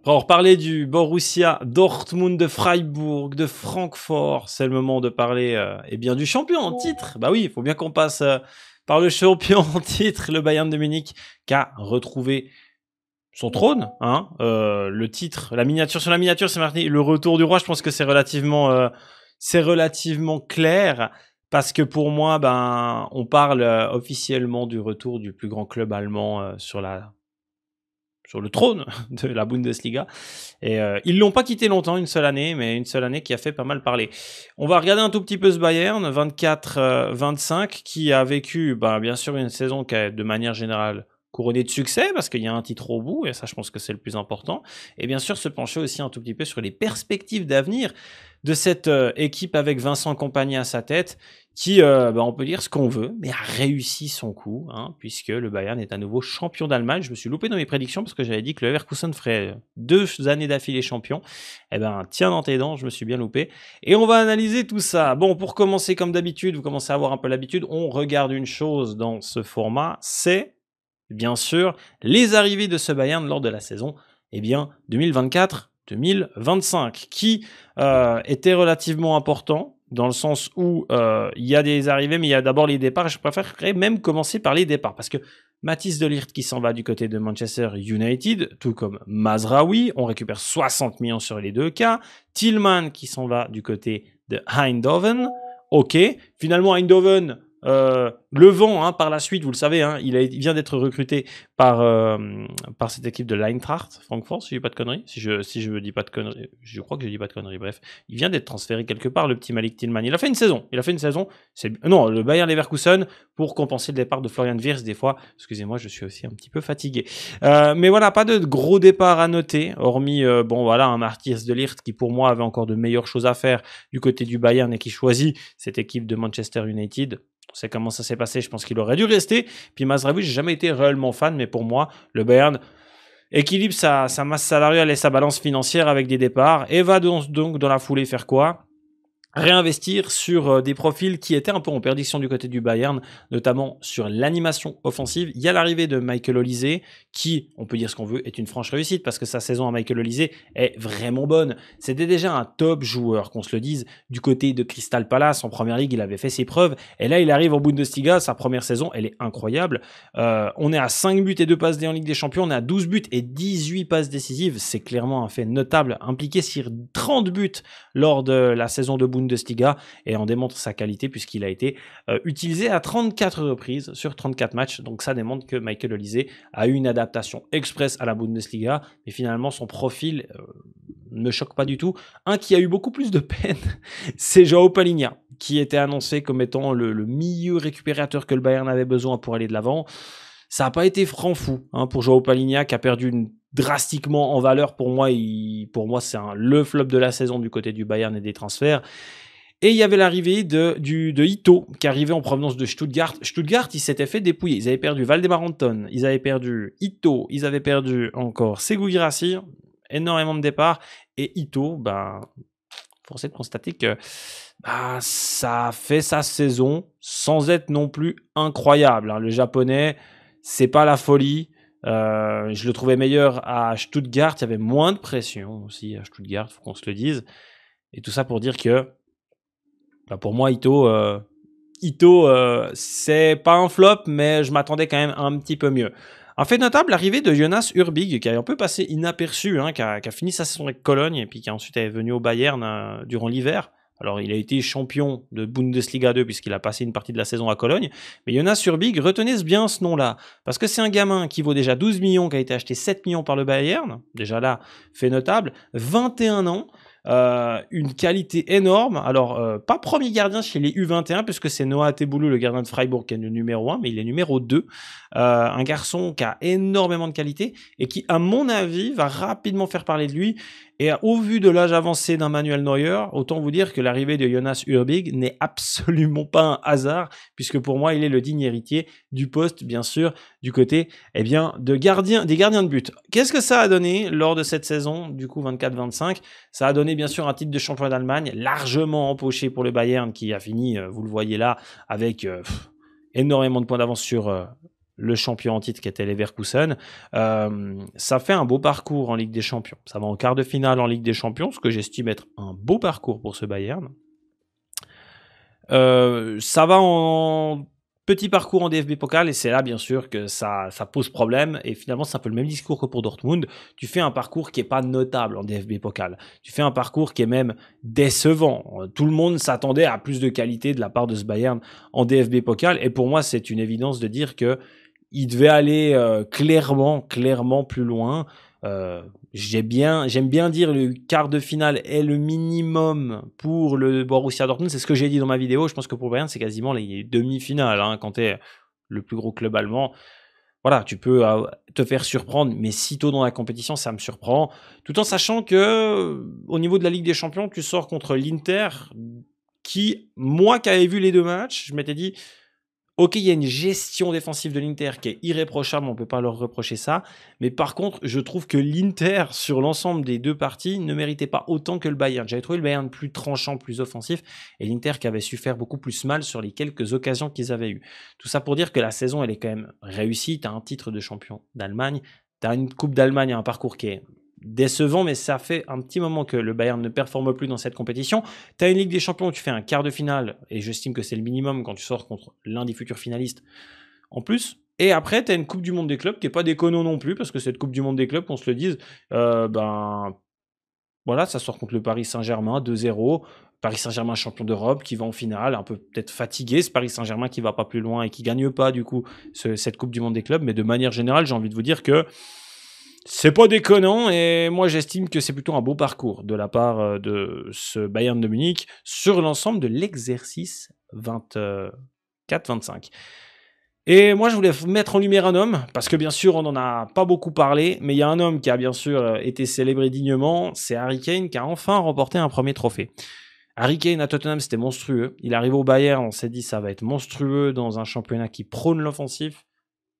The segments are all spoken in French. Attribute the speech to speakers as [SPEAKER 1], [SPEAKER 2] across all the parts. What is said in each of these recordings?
[SPEAKER 1] Après, on reparlait du Borussia Dortmund, de Freiburg, de Francfort. C'est le moment de parler eh bien, du champion en titre. Bah oui, il faut bien qu'on passe par le champion en titre, le Bayern de Munich, qui a retrouvé son trône. Hein, le titre, la miniature sur la miniature, c'est marqué le retour du roi. Je pense que c'est relativement clair. Parce que pour moi, ben, on parle officiellement du retour du plus grand club allemand sur le trône de la Bundesliga. Et ils l'ont pas quitté longtemps, une seule année, mais une seule année qui a fait pas mal parler. On va regarder un tout petit peu ce Bayern, 24-25, qui a vécu, ben, bien sûr, une saison qui est de manière générale couronnée de succès, parce qu'il y a un titre au bout, et ça, je pense que c'est le plus important. Et bien sûr, se pencher aussi un tout petit peu sur les perspectives d'avenir de cette équipe avec Vincent Kompany à sa tête, qui, on peut dire ce qu'on veut, mais a réussi son coup, hein, puisque le Bayern est à nouveau champion d'Allemagne. Je me suis loupé dans mes prédictions parce que j'avais dit que le Leverkusen ferait 2 années d'affilée champion. Eh ben, tiens dans tes dents, je me suis bien loupé. Et on va analyser tout ça. Bon, pour commencer, comme d'habitude, vous commencez à avoir un peu l'habitude, on regarde une chose dans ce format, c'est, bien sûr, les arrivées de ce Bayern lors de la saison, 2024-2025, qui était relativement important, dans le sens où il y a des arrivées, mais il y a d'abord les départs. Je préfère même commencer par les départs, parce que Mathis de Ligt qui s'en va du côté de Manchester United, tout comme Mazraoui, on récupère 60 millions sur les deux cas. Tillman qui s'en va du côté de Eindhoven, ok. Finalement, Eindhoven, le vent, hein, par la suite, vous le savez, hein, il vient d'être recruté par cette équipe de l'Eintracht Francfort, si je dis pas de conneries, si je dis pas de conneries, je crois que je dis pas de conneries, bref, il vient d'être transféré quelque part, le petit Malik Tillman. Il a fait une saison, non, le Bayer Leverkusen, pour compenser le départ de Florian Wirtz, des fois, excusez-moi, je suis aussi un petit peu fatigué. Mais voilà, pas de gros départ à noter, hormis, un Matthias de Ligt qui, pour moi, avait encore de meilleures choses à faire du côté du Bayern et qui choisit cette équipe de Manchester United. On sait comment ça s'est passé, je pense qu'il aurait dû rester. Puis Mazraoui, j'ai jamais été réellement fan, mais pour moi, le Bayern équilibre sa masse salariale et sa balance financière avec des départs et va donc dans la foulée faire quoi ? Réinvestir sur des profils qui étaient un peu en perdition du côté du Bayern, notamment sur l'animation offensive. Il y a l'arrivée de Michael Olise, qui, on peut dire ce qu'on veut, est une franche réussite, parce que sa saison à Michael Olise est vraiment bonne. C'était déjà un top joueur, qu'on se le dise, du côté de Crystal Palace. En Première Ligue, il avait fait ses preuves, et là, il arrive en Bundesliga. Sa première saison, elle est incroyable. On est à 5 buts et 2 passes D en Ligue des Champions, on est à 12 buts et 18 passes décisives. C'est clairement un fait notable, impliqué sur 30 buts lors de la saison de Bundesliga, et en démontre sa qualité puisqu'il a été utilisé à 34 reprises sur 34 matchs. Donc ça démontre que Michael Olise a eu une adaptation express à la Bundesliga, mais finalement son profil ne choque pas du tout. Un qui a eu beaucoup plus de peine, c'est João Palhinha, qui était annoncé comme étant le milieu récupérateur que le Bayern avait besoin pour aller de l'avant. Ça n'a pas été franc fou, hein, pour João Palhinha, qui a perdu drastiquement en valeur. Pour moi, c'est le flop de la saison du côté du Bayern et des transferts. Et il y avait l'arrivée de Ito, qui arrivait en provenance de Stuttgart. Stuttgart, ils s'étaient fait dépouiller. Ils avaient perdu Valdemar Anton, ils avaient perdu Ito, ils avaient perdu encore Segu Girassi, énormément de départs. Et Ito, force est de constater que ça a fait sa saison sans être non plus incroyable. Le japonais, c'est pas la folie. Je le trouvais meilleur à Stuttgart. Il y avait moins de pression aussi à Stuttgart, faut qu'on se le dise. Et tout ça pour dire que, pour moi, Ito, c'est pas un flop, mais je m'attendais quand même un petit peu mieux. Un fait notable, l'arrivée de Jonas Urbig, qui a un peu passé inaperçu, hein, qui a fini sa saison avec Cologne, et puis qui ensuite est venu au Bayern durant l'hiver. Alors, il a été champion de Bundesliga 2 puisqu'il a passé une partie de la saison à Cologne. Mais Jonas Urbig, retenez bien ce nom-là. Parce que c'est un gamin qui vaut déjà 12 millions, qui a été acheté 7 millions par le Bayern. Déjà là, fait notable. 21 ans. Une qualité énorme. Alors, pas premier gardien chez les U21, puisque c'est Noah Teboulou, le gardien de Freiburg, qui est le numéro 1, mais il est numéro 2. Un garçon qui a énormément de qualité et qui, à mon avis, va rapidement faire parler de lui. Et au vu de l'âge avancé d'un Manuel Neuer, autant vous dire que l'arrivée de Jonas Urbig n'est absolument pas un hasard, puisque pour moi, il est le digne héritier du poste, bien sûr, du côté des gardiens de but. Qu'est-ce que ça a donné lors de cette saison, du coup 24-25 ? Ça a donné bien sûr un titre de champion d'Allemagne, largement empoché pour le Bayern, qui a fini, vous le voyez là, avec énormément de points d'avance sur le champion en titre qui était Leverkusen. Ça fait un beau parcours en Ligue des Champions. Ça va en quart de finale en Ligue des Champions, ce que j'estime être un beau parcours pour ce Bayern. Ça va en petit parcours en DFB Pokal et c'est là bien sûr que ça pose problème et finalement c'est un peu le même discours que pour Dortmund. Tu fais un parcours qui est pas notable en DFB Pokal. Tu fais un parcours qui est même décevant. Tout le monde s'attendait à plus de qualité de la part de ce Bayern en DFB Pokal et pour moi c'est une évidence de dire que il devait aller clairement plus loin. J'aime bien dire le quart de finale est le minimum pour le Borussia Dortmund. C'est ce que j'ai dit dans ma vidéo. Je pense que pour Bayern, c'est quasiment les demi-finales. Hein, quand tu es le plus gros club allemand, voilà, tu peux te faire surprendre. Mais si tôt dans la compétition, ça me surprend. Tout en sachant que au niveau de la Ligue des Champions, tu sors contre l'Inter qui, moi qui avais vu les deux matchs, je m'étais dit... Ok, il y a une gestion défensive de l'Inter qui est irréprochable, on ne peut pas leur reprocher ça. Mais par contre, je trouve que l'Inter, sur l'ensemble des deux parties, ne méritait pas autant que le Bayern. J'avais trouvé le Bayern plus tranchant, plus offensif, et l'Inter qui avait su faire beaucoup plus mal sur les quelques occasions qu'ils avaient eues. Tout ça pour dire que la saison, elle est quand même réussie. Tu as un titre de champion d'Allemagne, tu as une Coupe d'Allemagne, un parcours qui est décevant, mais ça fait un petit moment que le Bayern ne performe plus dans cette compétition. Tu as une Ligue des Champions où tu fais un quart de finale, et j'estime que c'est le minimum quand tu sors contre l'un des futurs finalistes en plus. Et après, tu as une Coupe du Monde des clubs qui n'est pas déconnant non plus, parce que cette Coupe du Monde des clubs, qu'on se le dise, voilà, ça sort contre le Paris Saint-Germain 2-0. Paris Saint-Germain champion d'Europe qui va en finale, un peu peut-être fatigué, ce Paris Saint-Germain qui va pas plus loin et qui gagne pas du coup cette Coupe du Monde des clubs. Mais de manière générale, j'ai envie de vous dire que c'est pas déconnant et moi j'estime que c'est plutôt un beau parcours de la part de ce Bayern de Munich sur l'ensemble de l'exercice 24-25. Et moi je voulais mettre en lumière un homme, parce que bien sûr on n'en a pas beaucoup parlé, mais il y a un homme qui a bien sûr été célébré dignement, c'est Harry Kane qui a enfin remporté un premier trophée. Harry Kane à Tottenham c'était monstrueux, il arrive au Bayern, on s'est dit ça va être monstrueux dans un championnat qui prône l'offensif.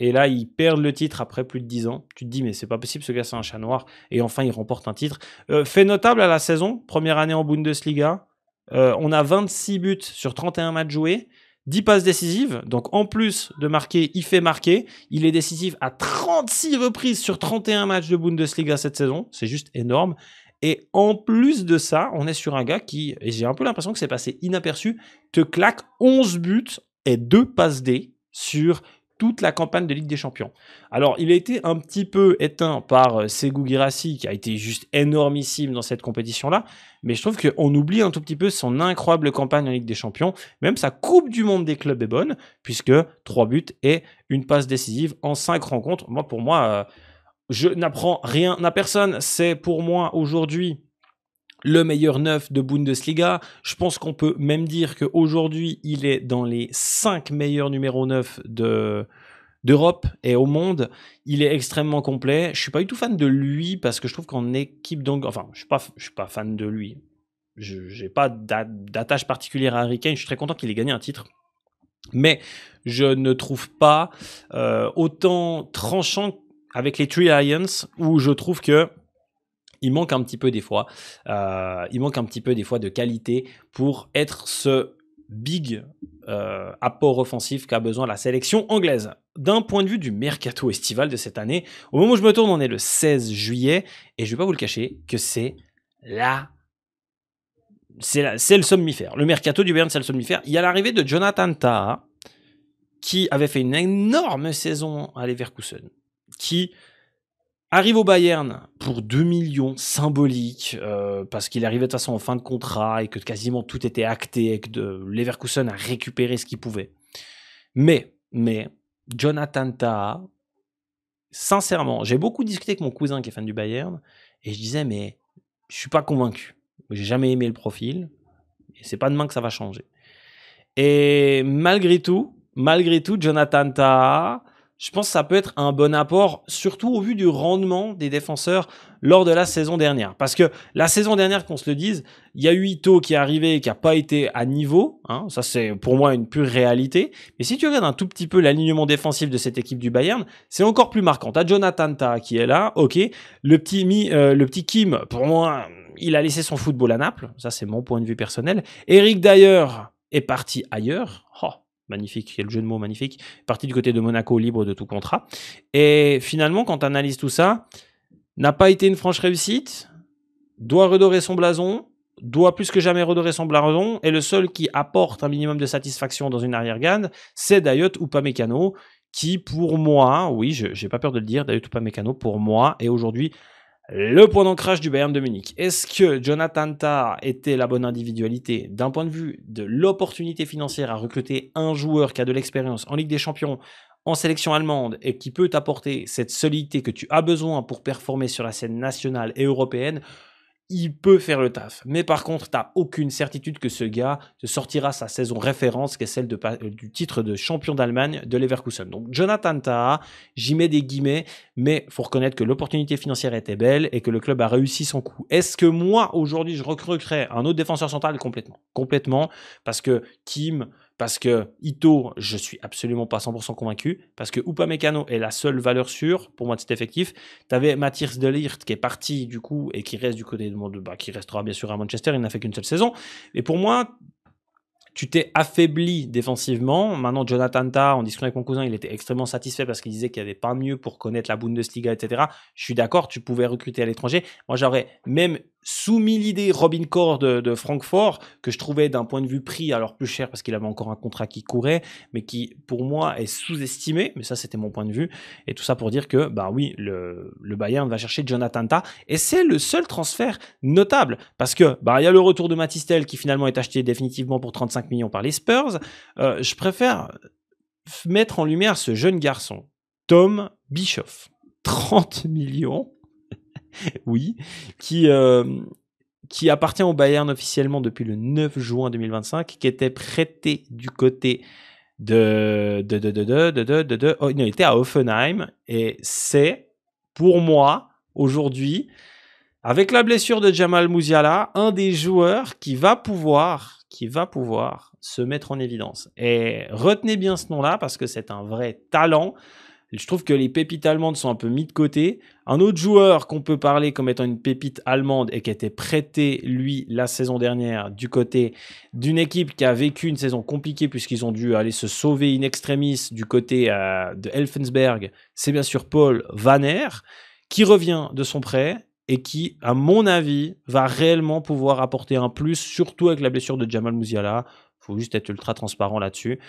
[SPEAKER 1] Et là, ils perdent le titre après plus de 10 ans. Tu te dis, mais c'est pas possible, ce gars, c'est un chat noir. Et enfin, il remporte un titre. Fait notable à la saison, première année en Bundesliga. On a 26 buts sur 31 matchs joués, 10 passes décisives. Donc, en plus de marquer, il fait marquer. Il est décisif à 36 reprises sur 31 matchs de Bundesliga cette saison. C'est juste énorme. Et en plus de ça, on est sur un gars qui, et j'ai un peu l'impression que c'est passé inaperçu, te claque 11 buts et 2 passes D sur toute la campagne de Ligue des Champions. Alors, il a été un petit peu éteint par Sekou Guirassy, qui a été juste énormissime dans cette compétition-là, mais je trouve qu'on oublie un tout petit peu son incroyable campagne en Ligue des Champions. Même sa Coupe du Monde des clubs est bonne, puisque 3 buts et une passe décisive en 5 rencontres. Pour moi, je n'apprends rien à personne. C'est pour moi aujourd'hui le meilleur neuf de Bundesliga. Je pense qu'on peut même dire qu'aujourd'hui, il est dans les 5 meilleurs numéros 9 d'Europe et au monde. Il est extrêmement complet. Je suis pas du tout fan de lui parce que je trouve qu'en équipe enfin, je suis pas fan de lui. Je n'ai pas d'attache particulière à Harry Kane. Je suis très content qu'il ait gagné un titre. Mais je ne trouve pas autant tranchant avec les Three Lions où je trouve que il manque un petit peu des fois. Il manque un petit peu des fois de qualité pour être ce big apport offensif qu'a besoin la sélection anglaise. D'un point de vue du mercato estival de cette année, au moment où je me tourne, on est le 16 juillet et je ne vais pas vous le cacher que c'est le somnifère. Le mercato du Bayern, c'est le somnifère. Il y a l'arrivée de Jonathan Tah qui avait fait une énorme saison à Leverkusen, qui arrive au Bayern pour 2 millions symboliques parce qu'il arrivait de toute façon en fin de contrat et que quasiment tout était acté et que Leverkusen a récupéré ce qu'il pouvait. Mais Jonathan Tah, sincèrement, j'ai beaucoup discuté avec mon cousin qui est fan du Bayern et je disais mais je suis pas convaincu. J'ai jamais aimé le profil et c'est pas demain que ça va changer. Et malgré tout, Jonathan Tah, je pense que ça peut être un bon apport, surtout au vu du rendement des défenseurs lors de la saison dernière. Parce que la saison dernière, qu'on se le dise, il y a eu Ito qui est arrivé et qui n'a pas été à niveau. Hein, ça, c'est pour moi une pure réalité. Mais si tu regardes un tout petit peu l'alignement défensif de cette équipe du Bayern, c'est encore plus marquant. Tu as Jonathan Tah qui est là, ok. Le petit Kim, pour moi, il a laissé son football à Naples. Ça, c'est mon point de vue personnel. Eric Dyer est parti ailleurs. Oh, magnifique, quel jeu de mots magnifique, parti du côté de Monaco libre de tout contrat. Et finalement, quand tu analyses tout ça, n'a pas été une franche réussite, doit redorer son blason, doit plus que jamais redorer son blason, et le seul qui apporte un minimum de satisfaction dans une arrière-garde, c'est Dayot Upamecano, qui pour moi, oui, je n'ai pas peur de le dire, Dayot Upamecano, pour moi, est aujourd'hui le point d'ancrage du Bayern de Munich. Est-ce que Jonathan Tah était la bonne individualité d'un point de vue de l'opportunité financière à recruter un joueur qui a de l'expérience en Ligue des Champions, en sélection allemande et qui peut t'apporter cette solidité que tu as besoin pour performer sur la scène nationale et européenne? Il peut faire le taf. Mais par contre, tu n'as aucune certitude que ce gars te sortira sa saison référence, qui est celle du titre de champion d'Allemagne de Leverkusen. Donc, Jonathan Tah, j'y mets des guillemets, mais il faut reconnaître que l'opportunité financière était belle et que le club a réussi son coup. Est-ce que moi, aujourd'hui, je recruterais un autre défenseur central? Complètement. Complètement, parce que Kim, parce que Ito, je suis absolument pas 100% convaincu, parce que Upamecano est la seule valeur sûre pour moi de cet effectif. Tu avais Matthijs de Ligt qui est parti du coup et qui reste du côté de qui restera bien sûr à Manchester, il n'a fait qu'une seule saison. Et pour moi, tu t'es affaibli défensivement. Maintenant, Jonathan Tah, en discutant avec mon cousin, il était extrêmement satisfait parce qu'il disait qu'il n'y avait pas mieux pour connaître la Bundesliga, etc. Je suis d'accord, tu pouvais recruter à l'étranger. Moi, j'aurais même soumis l'idée Robin Koch de Francfort, que je trouvais d'un point de vue prix, alors plus cher parce qu'il avait encore un contrat qui courait, mais qui, pour moi, est sous-estimé. Mais ça, c'était mon point de vue. Et tout ça pour dire que, bah oui, le Bayern va chercher Jonathan Tah. Et c'est le seul transfert notable parce que, bah, il y a le retour de Matistel qui finalement est acheté définitivement pour 35 millions par les Spurs. Je préfère mettre en lumière ce jeune garçon, Tom Bischoff. 30 millions. Oui, qui appartient au Bayern officiellement depuis le 9 juin 2025, qui était prêté du côté il était à Hoffenheim, et c'est, pour moi, aujourd'hui, avec la blessure de Jamal Musiala, un des joueurs qui va pouvoir se mettre en évidence. Et retenez bien ce nom-là, parce que c'est un vrai talent. Je trouve que les pépites allemandes sont un peu mis de côté. Un autre joueur qu'on peut parler comme étant une pépite allemande et qui a été prêté, lui, la saison dernière, du côté d'une équipe qui a vécu une saison compliquée puisqu'ils ont dû aller se sauver in extremis du côté de Elfensberg, c'est bien sûr Paul Vanner, qui revient de son prêt et qui, à mon avis, va réellement pouvoir apporter un plus, surtout avec la blessure de Jamal Musiala. Il faut juste être ultra transparent là-dessus.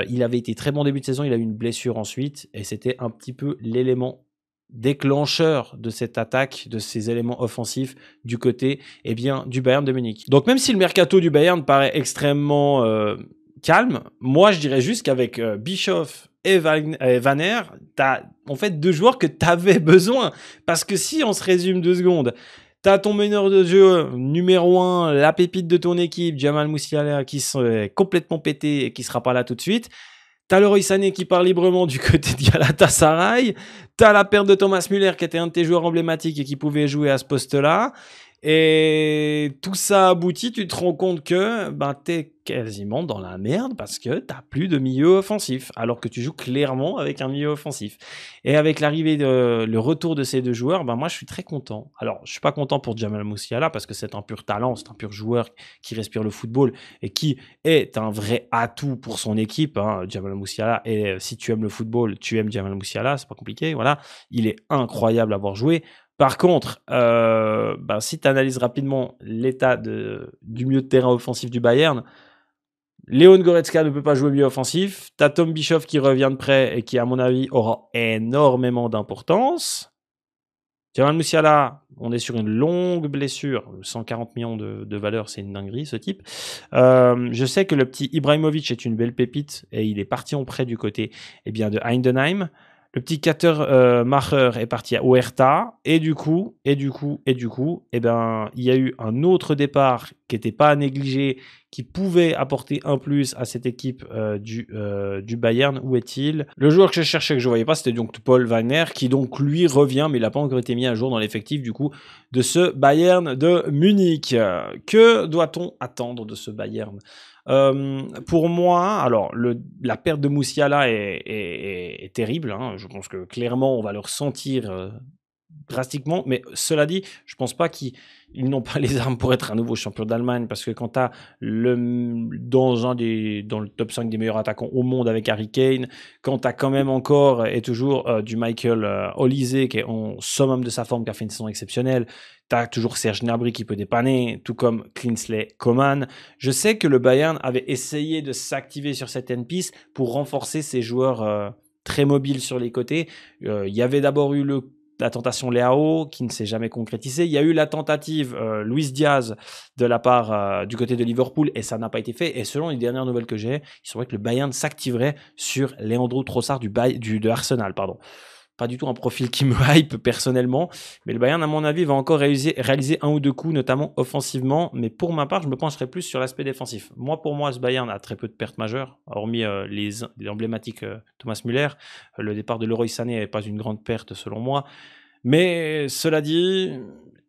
[SPEAKER 1] Il avait été très bon début de saison, il a eu une blessure ensuite, et c'était un petit peu l'élément déclencheur de cette attaque, de ces éléments offensifs du côté du Bayern de Munich. Donc même si le mercato du Bayern paraît extrêmement calme, moi je dirais juste qu'avec Bischoff et Vanner, tu as en fait deux joueurs que tu avais besoin. Parce que si on se résume 2 secondes, t'as ton meneur de jeu numéro 1, la pépite de ton équipe, Jamal Musiala, qui est complètement pété et qui sera pas là tout de suite. T'as Leroy Sané qui part librement du côté de Galatasaray. T'as la perte de Thomas Müller qui était un de tes joueurs emblématiques et qui pouvait jouer à ce poste-là. Et tout ça aboutit, tu te rends compte que t'es quasiment dans la merde parce que t'as plus de milieu offensif, alors que tu joues clairement avec un milieu offensif. Et avec le retour de ces deux joueurs, moi je suis très content. Alors je suis pas content pour Jamal Musiala parce que c'est un pur talent, c'est un pur joueur qui respire le football et qui est un vrai atout pour son équipe. Jamal Musiala, et si tu aimes le football, tu aimes Jamal Musiala, c'est pas compliqué, voilà. Il est incroyable à voir jouer. Par contre, si tu analyses rapidement l'état du milieu de terrain offensif du Bayern, Leon Goretzka ne peut pas jouer milieu offensif. Tu as Tom Bischoff qui revient de près et qui, à mon avis, aura énormément d'importance. Jamal Musiala, on est sur une longue blessure. 140 millions de valeur, c'est une dinguerie, ce type. Je sais que le petit Ibrahimovic est une belle pépite et il est parti en prêt du côté de Heidenheim. Le petit Kater Macher est parti à Huerta et du coup, il y a eu un autre départ qui n'était pas à négliger, qui pouvait apporter un plus à cette équipe du Bayern. Où est-il? Le joueur que je cherchais, que je ne voyais pas, c'était donc Paul Wagner, qui donc lui revient, mais il n'a pas encore été mis à jour dans l'effectif du coup de ce Bayern de Munich. Que doit-on attendre de ce Bayern? Pour moi, alors la perte de Musiala est terrible. Je pense que clairement, on va le ressentir drastiquement. Mais cela dit, je pense pas qu'ils n'ont pas les armes pour être un nouveau champion d'Allemagne, parce que quand tu as dans le top 5 des meilleurs attaquants au monde avec Harry Kane, quand tu as quand même encore et toujours du Michael Olise qui est en summum de sa forme, qui a fait une saison exceptionnelle, tu as toujours Serge Gnabry qui peut dépanner, tout comme Kingsley Coman. Je sais que le Bayern avait essayé de s'activer sur certaines pistes pour renforcer ses joueurs très mobiles sur les côtés. Il y avait d'abord eu la tentation Leao qui ne s'est jamais concrétisée. Il y a eu la tentative Luis Diaz de la part du côté de Liverpool et ça n'a pas été fait. Et selon les dernières nouvelles que j'ai, il semblerait que le Bayern s'activerait sur Leandro Trossard de Arsenal. Pardon. Pas du tout un profil qui me hype personnellement, mais le Bayern, à mon avis, va encore réaliser un ou deux coups, notamment offensivement. Mais pour ma part, je me pencherai plus sur l'aspect défensif. Pour moi, ce Bayern a très peu de pertes majeures, hormis les emblématiques Thomas Müller. Le départ de Leroy Sané n'est pas une grande perte selon moi. Mais cela dit,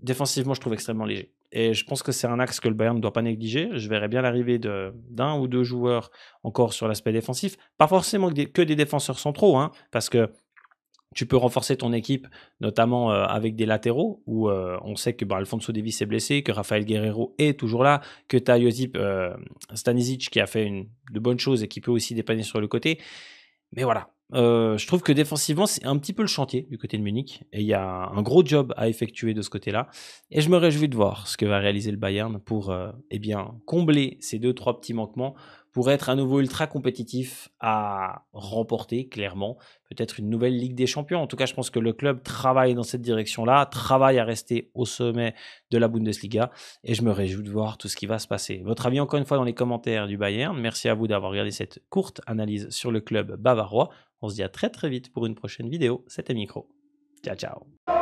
[SPEAKER 1] défensivement, je trouve extrêmement léger. Et je pense que c'est un axe que le Bayern ne doit pas négliger. Je verrais bien l'arrivée d'un ou deux joueurs encore sur l'aspect défensif. Pas forcément que des défenseurs centraux, hein, parce que tu peux renforcer ton équipe, notamment avec des latéraux, où on sait que Alphonso Davies est blessé, que Rafael Guerreiro est toujours là, que tu as Josip Stanisic qui a fait de bonnes choses et qui peut aussi dépanner sur le côté. Mais voilà, je trouve que défensivement, c'est un petit peu le chantier du côté de Munich. Et il y a un gros job à effectuer de ce côté-là. Et je me réjouis de voir ce que va réaliser le Bayern pour combler ces 2-3 petits manquements, pour être à nouveau ultra compétitif, à remporter clairement peut-être une nouvelle Ligue des Champions. En tout cas, je pense que le club travaille dans cette direction-là, travaille à rester au sommet de la Bundesliga, et je me réjouis de voir tout ce qui va se passer. Votre avis encore une fois dans les commentaires du Bayern. Merci à vous d'avoir regardé cette courte analyse sur le club bavarois. On se dit à très très vite pour une prochaine vidéo. C'était Micro. Ciao ciao.